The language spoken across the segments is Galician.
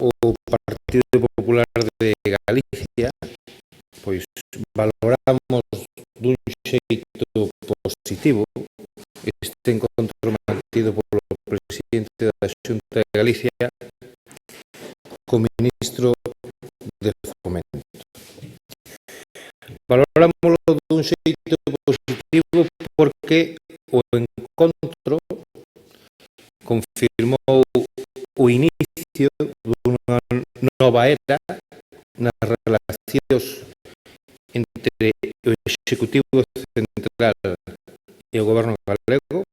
o Partido Popular de Galicia, pois valoramos dun xeito positivo este encontro mantido polo presidente da Xunta de Galicia co ministro de Fomento. Valorámoslo dun xeito positivo porque o encontro confirmou o inicio dunha nova era nas relacións entre o Executivo Central e o Goberno galego.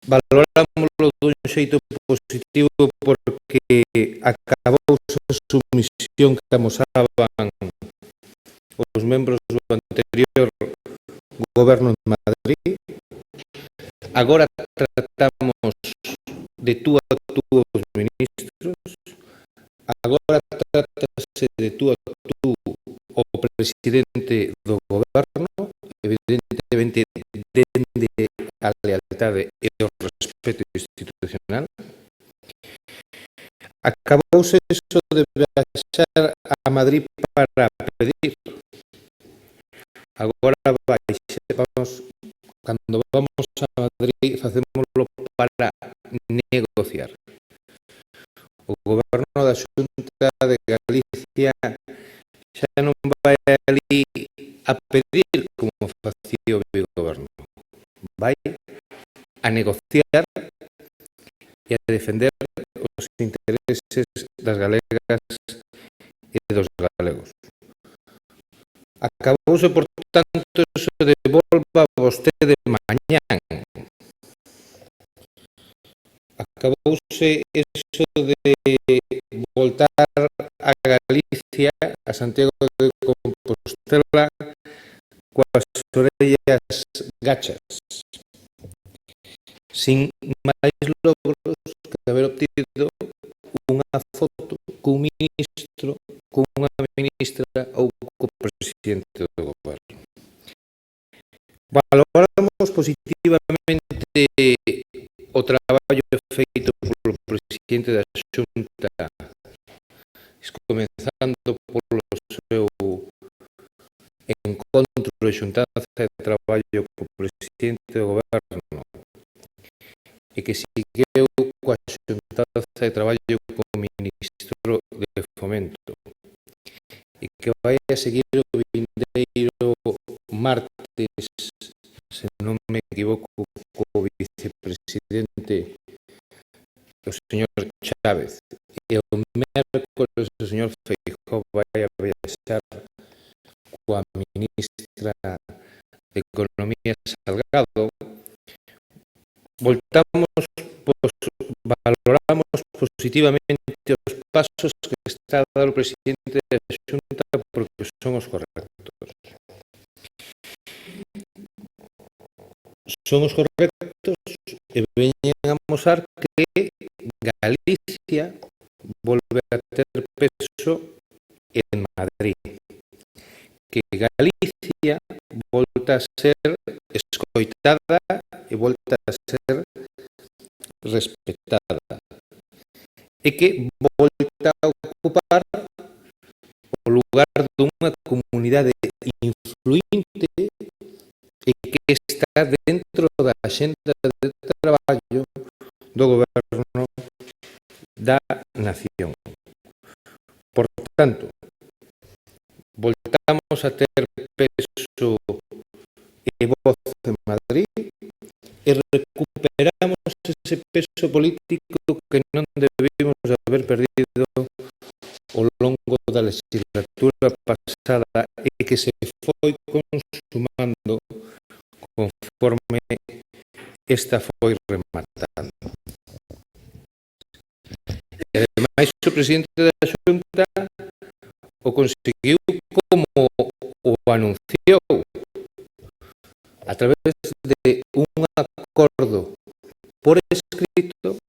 Valorámoslo dun xeito positivo porque acabouse a sumisión que amosaban os membros do anterior Goberno en Madrid. Agora tratamos de tú a tú os ministros, agora trátase de tú a tú o presidente do goberno, evidentemente dende a lealtade e o respeto institucional. Acabouse eso de viaxar a Madrid para pedir. Agora cando vamos a Madrid, facémoslo para negociar. O Goberno da Xunta de Galicia xa non vai ali a pedir como facía o Bigoberno. Vai a negociar e a defender os intereses das galegas e dos galegos. Acabouse, por tanto, eso de volva vostede mañán. Acabouse eso de voltar a Galicia, a Santiago de Compostela, coas orellas gachas, sin máis logros que haber obtido unha foto cun ministro, cunha ministra ou co presidente do goberno. Valoramos positivamente o traballo feito polo presidente da Xunta, comenzando polo seu encontro de xuntanza de traballo co presidente do goberno e que segueu coa xuntanza de traballo co ministro de Fomento e que vai a seguir o vindeiro martes, se non me equivoco, co vicepresidente o señor Chávez, e o mércoles o señor Feijóo vai a viaxar coa ministra de Economía Salgado. Valoramos positivamente os pasos que está a dar o presidente da Xunta porque son os correctos. Son os correctos e veñen a mostrar que Galicia volve a ter peso en Madrid, que Galicia volta a ser escoitada e volta a ser respetada e que volta a ocupar o lugar dunha comunidade influinte e que está dentro da axenda de traballo do goberno da nación. Por tanto, voltamos a ter peso e voz en Madrid e recuperamos ese peso político que non debimos haber perdido ao longo da legislatura pasada e que se foi consumando conforme esta foi rematando. E ademais o presidente da Xunta o conseguiu como o anunciou, a través de un acordo por escrito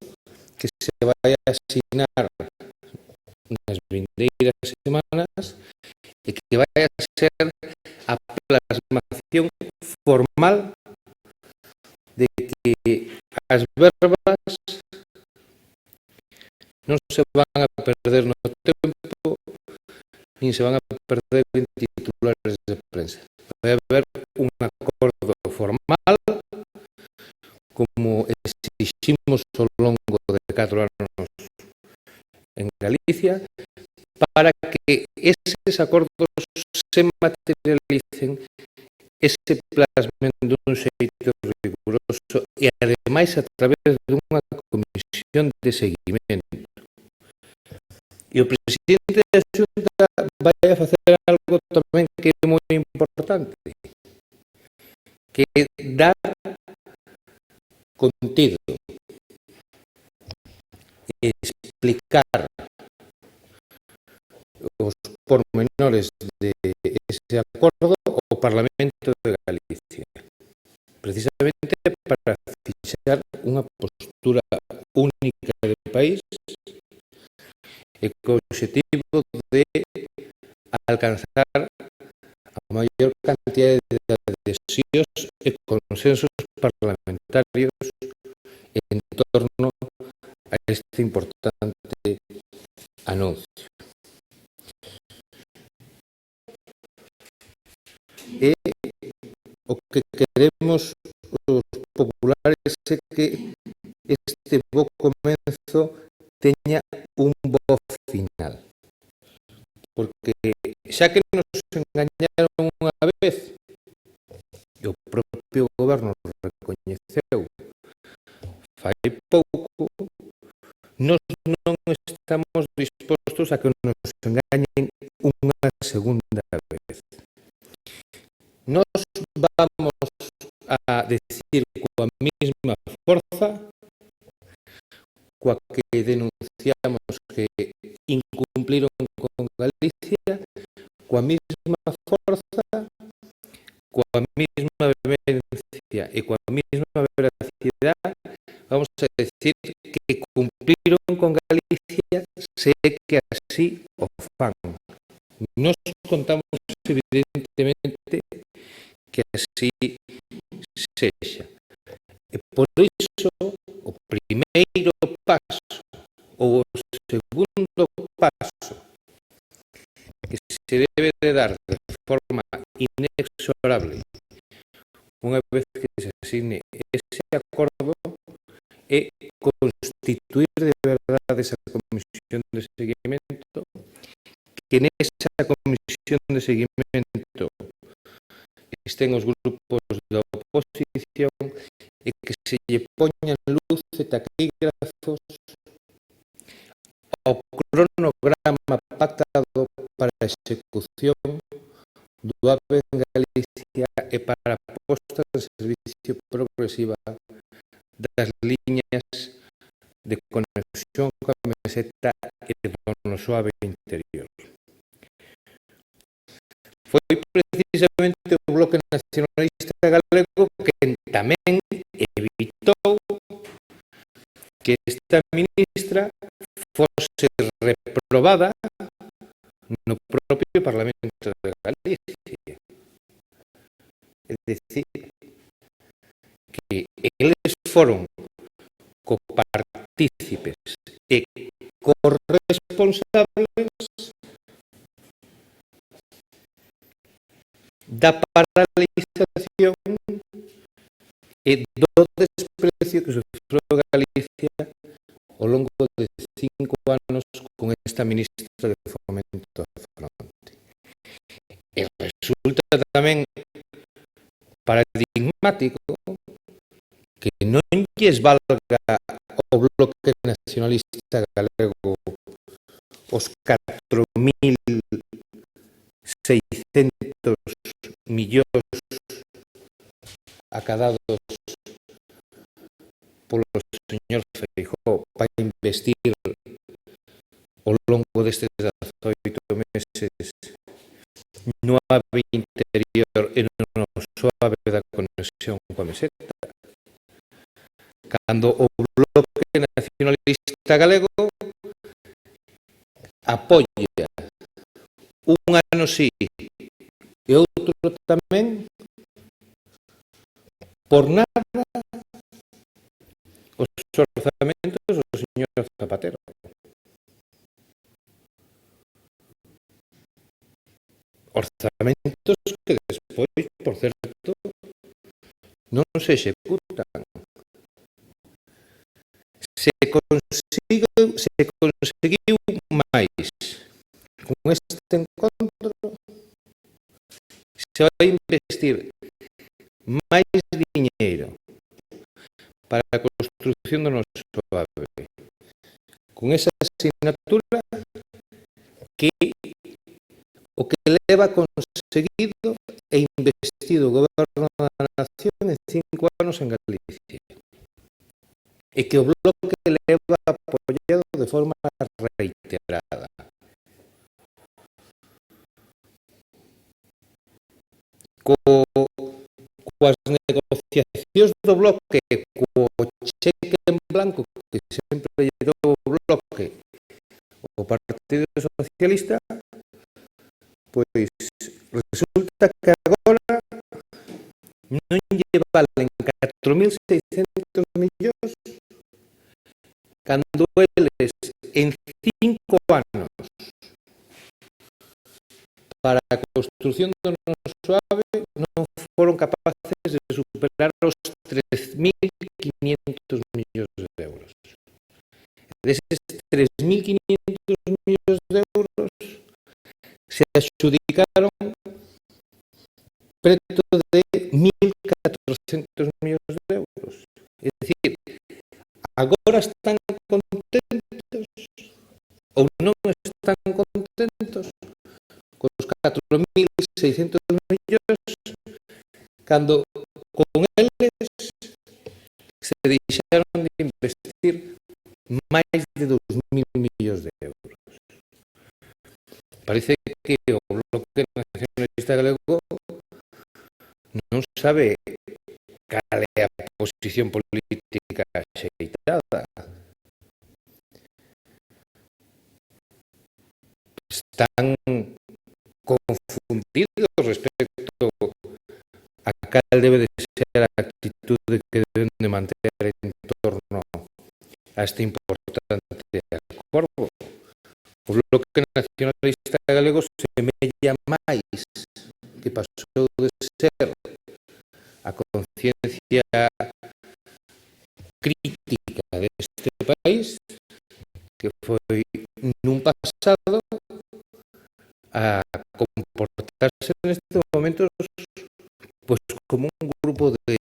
que se vai a asinar nas vindeiras semanas e que vai a ser a plasmación formal de que as verbas non se van a perder no tempo, nin se van a perder en titulares de prensa. Vai haber un acordo formal, como exiximos ao longo de 4 anos en Galicia, para que eses acordos se materialicen e se plasmen dun xeito riguroso e, ademais, a través dunha comisión de seguimento. E o presidente da Xunta vai a facer algo tamén que é moi importante, que é dar contido, explicar os pormenores de ese acordo ao Parlamento de Galicia, precisamente para fixar unha postura única de país e co obxectivo de alcanzar a maior cantidad de adhesións e consensos parlamentarios en torno a este importante anuncio. E o que queremos os populares é que este bo comezo teña un bo final. Porque xa que nos engañaron unha vez, e o propio goberno recoñeceu fai pouco, nós non estamos dispostos a que nos engañen unha segunda vez. Nós vamos a decir coa mesma forza coa que denunciamos que incumpliron con Galicia, coa mesma forza, coa mesma vehemencia e coa mesma veracidade, vamos a decir que cumpliron con Galicia se é que así o fan. Nos contamos evidentemente que así sexa. E por iso o primeiro paso ou o segundo paso que se debe de dar de forma inexorable unha vez que se asigne ese acordo é constituir de verdade esa comisión de seguimento, que nesa comisión de seguimento estén os grupos da oposición e que se lle poñan luz e taquígrafos ao cronograma pactado para a execución do AVE en Galicia e para a posta en servicio progresiva das liñas de conexión coa meseta e do noso AVE interior. Foi precisamente o Bloque Nacionalista Galego quen tamén evitou que esta ministra fose reprobada no propio Parlamento de Galicia. É dicir, que eles foron copartícipes e corresponsables da paralización e do desprecio que sufreu Galicia ao longo de 5 anos con esta ministra de Fomento á fronte. E resulta tamén paradigmático que non lles valga ao Bloque Nacionalista Galego os 4.600 millóns acadados polo señor Feijóo para investir ao longo destes 18 meses no AVE interior e no AVE da conexión coa meseta, cando o Bloque Nacionalista Galego apoia un ano sí e outro tamén por nada os orzamentos do señor Zapatero. orzamentos que despois, por certo, non se executan. Se conseguiu máis con este encontro, se vai investir máis diñeiro para a construción do noso AVE con esa asignatura que o que leva conseguido e investido o Goberno da Nación en 5 anos en Galicia e que o Bloque leva apoiado de forma reiterada. Coas negociacións do Bloque, co cheque en blanco que sempre lle dou o Bloque o Partido Socialista, pois resulta que agora non lle valen 4.600 millóns cando eles en 5 anos para a construción do noso AVE non foron capaces de superar os 3.500 millóns de euros. Deses 3.500 millóns de euros se adxudicaron preto de 1.400 millóns de euros. É dicir, agora están contentos ou non están contentos cos 4.600 millóns cando con eles se deixaron de investir máis de 2.000 millóns de euros. Parece que o Bloque Nacionalista Galego non sabe cal é a posición política axeitada. Están confundidos respecto a cal debe de ser a actitude que deben de manter en torno a este importante acordo. O Bloque Nacionalista Galego semella máis que pasou de ser a conciencia crítica deste país, que foi nun pasado, a comportarse nestes momentos pois como un grupo de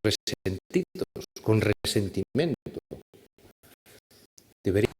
resentidos, con resentimento. Debería